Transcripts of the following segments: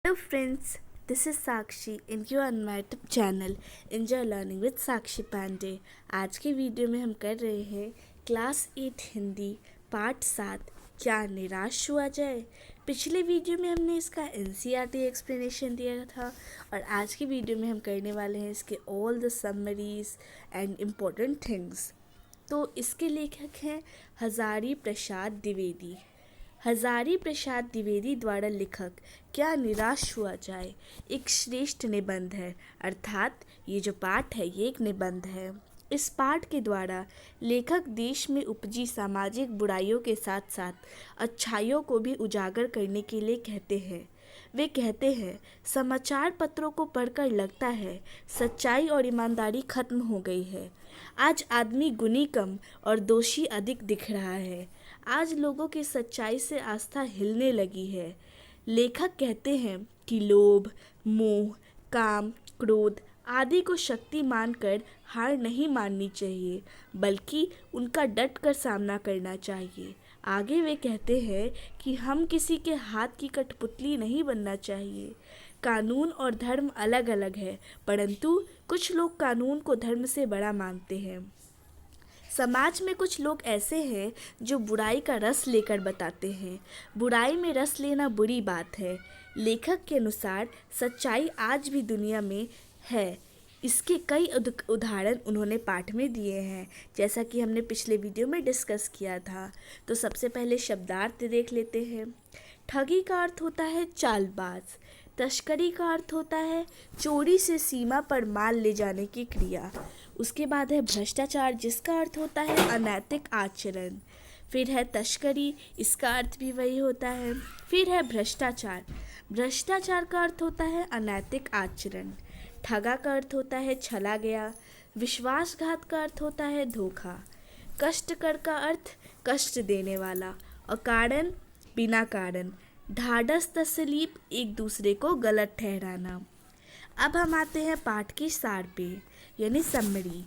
Hello friends, this is Sakshi and you are on my YouTube channel Enjoy Learning with Sakshi Pandey। आज के video में हम कर रहे हैं क्लास 8 हिंदी पार्ट 7 क्या निराश हुआ जाए। पिछले वीडियो में हमने इसका NCERT एक्सप्लेनेशन दिया था और आज की वीडियो में हम करने वाले हैं इसके all the summaries and important things. तो इसके लेखक हैं हजारी प्रसाद द्विवेदी। हजारी प्रसाद द्विवेदी द्वारा लिखक क्या निराश हुआ जाए एक श्रेष्ठ निबंध है, अर्थात ये जो पाठ है ये एक निबंध है। इस पाठ के द्वारा लेखक देश में उपजी सामाजिक बुराइयों के साथ साथ अच्छाइयों को भी उजागर करने के लिए कहते हैं। वे कहते हैं समाचार पत्रों को पढ़कर लगता है सच्चाई और ईमानदारी खत्म हो गई है। आज आदमी गुनी कम और दोषी अधिक दिख रहा है। आज लोगों की सच्चाई से आस्था हिलने लगी है। लेखक कहते हैं कि लोभ, मोह, काम, क्रोध आदि को शक्ति मानकर हार नहीं माननी चाहिए, बल्कि उनका डट कर सामना करना चाहिए। आगे वे कहते हैं कि हम किसी के हाथ की कठपुतली नहीं बनना चाहिए। कानून और धर्म अलग अलग है, परंतु कुछ लोग कानून को धर्म से बड़ा मानते हैं। समाज में कुछ लोग ऐसे हैं जो बुराई का रस लेकर बताते हैं। बुराई में रस लेना बुरी बात है। लेखक के अनुसार सच्चाई आज भी दुनिया में है। इसके कई उदाहरण उन्होंने पाठ में दिए हैं, जैसा कि हमने पिछले वीडियो में डिस्कस किया था। तो सबसे पहले शब्दार्थ देख लेते हैं। ठगी का अर्थ होता है चालबाज। तस्करी का अर्थ होता है चोरी से सीमा पर माल ले जाने की क्रिया। उसके बाद है भ्रष्टाचार, जिसका अर्थ होता है अनैतिक आचरण। फिर है तस्करी, इसका अर्थ भी वही होता है। फिर है भ्रष्टाचार, भ्रष्टाचार का अर्थ होता है अनैतिक आचरण। ठगा का अर्थ होता है छला गया। विश्वासघात का अर्थ होता है धोखा। कष्टकर का अर्थ कष्ट देने वाला। अकारण बिना कारण। ढाढ़स तसलीफ एक दूसरे को गलत ठहराना। अब हम आते हैं पाठ के सार पे, यानी समरी।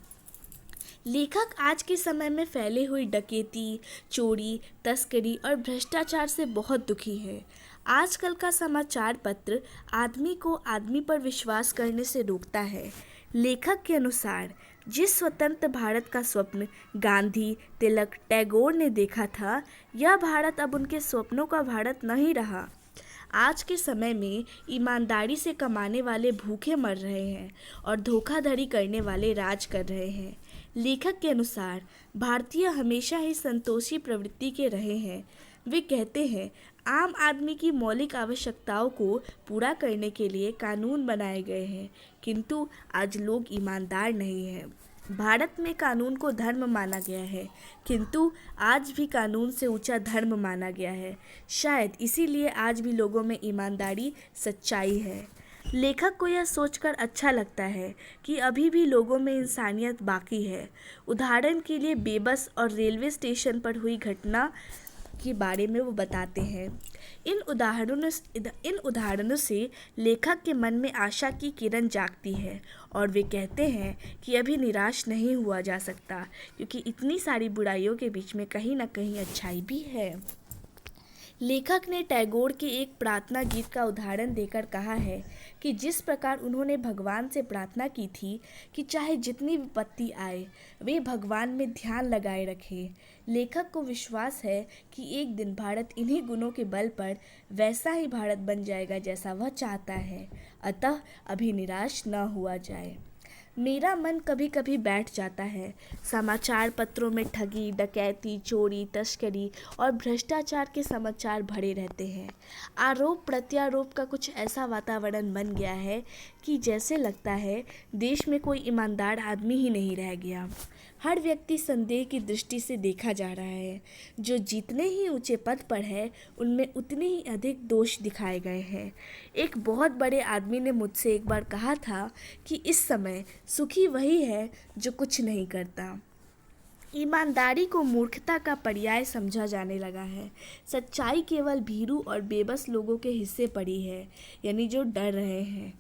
लेखक आज के समय में फैले हुई डकैती, चोरी, तस्करी और भ्रष्टाचार से बहुत दुखी है। आजकल का समाचार पत्र आदमी को आदमी पर विश्वास करने से रोकता है। लेखक के अनुसार जिस स्वतंत्र भारत का स्वप्न गांधी, तिलक, टैगोर ने देखा था, यह भारत अब उनके स्वप्नों का भारत नहीं रहा। आज के समय में ईमानदारी से कमाने वाले भूखे मर रहे हैं और धोखाधड़ी करने वाले राज कर रहे हैं। लेखक के अनुसार भारतीय हमेशा ही संतोषी प्रवृत्ति के रहे हैं। वे कहते हैं आम आदमी की मौलिक आवश्यकताओं को पूरा करने के लिए कानून बनाए गए हैं, किंतु आज लोग ईमानदार नहीं हैं। भारत में कानून को धर्म माना गया है, किंतु आज भी कानून से ऊंचा धर्म माना गया है। शायद इसीलिए आज भी लोगों में ईमानदारी, सच्चाई है। लेखक को यह सोचकर अच्छा लगता है कि अभी भी लोगों में इंसानियत बाकी है। उदाहरण के लिए बेबस और रेलवे स्टेशन पर हुई घटना के बारे में वो बताते हैं। इन उदाहरणों से लेखक के मन में आशा की किरण जागती है और वे कहते हैं कि अभी निराश नहीं हुआ जा सकता, क्योंकि इतनी सारी बुराइयों के बीच में कहीं ना कहीं अच्छाई भी है। लेखक ने टैगोर के एक प्रार्थना गीत का उदाहरण देकर कहा है कि जिस प्रकार उन्होंने भगवान से प्रार्थना की थी कि चाहे जितनी विपत्ति आए वे भगवान में ध्यान लगाए रखें। लेखक को विश्वास है कि एक दिन भारत इन्हीं गुणों के बल पर वैसा ही भारत बन जाएगा जैसा वह चाहता है। अतः अभी निराश न हुआ जाए। मेरा मन कभी कभी बैठ जाता है। समाचार पत्रों में ठगी, डकैती, चोरी, तस्करी और भ्रष्टाचार के समाचार भरे रहते हैं। आरोप प्रत्यारोप का कुछ ऐसा वातावरण बन गया है कि जैसे लगता है देश में कोई ईमानदार आदमी ही नहीं रह गया। हर व्यक्ति संदेह की दृष्टि से देखा जा रहा है। जो जितने ही ऊंचे पद पर है उनमें उतने ही अधिक दोष दिखाए गए हैं। एक बहुत बड़े आदमी ने मुझसे एक बार कहा था कि इस समय सुखी वही है जो कुछ नहीं करता। ईमानदारी को मूर्खता का पर्याय समझा जाने लगा है। सच्चाई केवल भीरू और बेबस लोगों के हिस्से पड़ी है, यानी जो डर रहे हैं।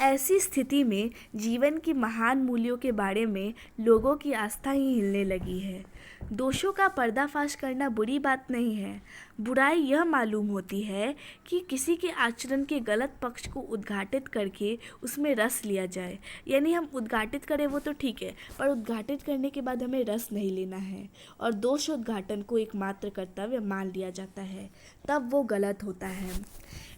ऐसी स्थिति में जीवन की महान मूल्यों के बारे में लोगों की आस्था ही हिलने लगी है। दोषों का पर्दाफाश करना बुरी बात नहीं है। बुराई यह मालूम होती है कि किसी के आचरण के गलत पक्ष को उद्घाटित करके उसमें रस लिया जाए। यानी हम उद्घाटित करें वो तो ठीक है, पर उद्घाटित करने के बाद हमें रस नहीं लेना है और दोष उद्घाटन को एकमात्र कर्तव्य मान लिया जाता है, तब वो गलत होता है।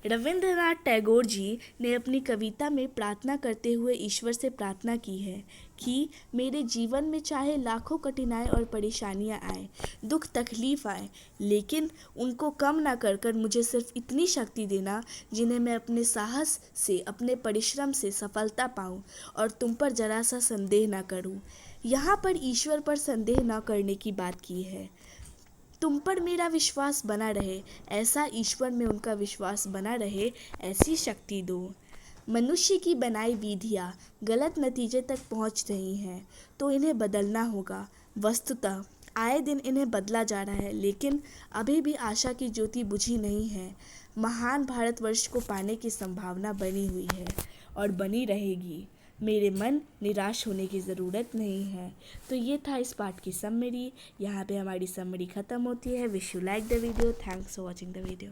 रविंद्रनाथ टैगोर जी ने अपनी कविता में प्रार्थना करते हुए ईश्वर से प्रार्थना की है कि मेरे जीवन में चाहे लाखों कठिनाई और परेशानियां आए, दुख तकलीफ आए, लेकिन उनको कम ना कर कर मुझे सिर्फ इतनी शक्ति देना जिन्हें मैं अपने साहस से, अपने परिश्रम से सफलता पाऊं और तुम पर जरा सा संदेह ना करूं। यहाँ पर ईश्वर पर संदेह ना करने की बात की है। तुम पर मेरा विश्वास बना रहे, ऐसा ईश्वर में उनका विश्वास बना रहे, ऐसी शक्ति दो। मनुष्य की बनाई विधियाँ गलत नतीजे तक पहुँच रही हैं तो इन्हें बदलना होगा। वस्तुतः आए दिन इन्हें बदला जा रहा है, लेकिन अभी भी आशा की ज्योति बुझी नहीं है। महान भारतवर्ष को पाने की संभावना बनी हुई है और बनी रहेगी। मेरे मन, निराश होने की ज़रूरत नहीं है। तो ये था इस पार्ट की समरी। यहाँ पे हमारी समरी ख़त्म होती है। Wish you like the video. Thanks for watching the video.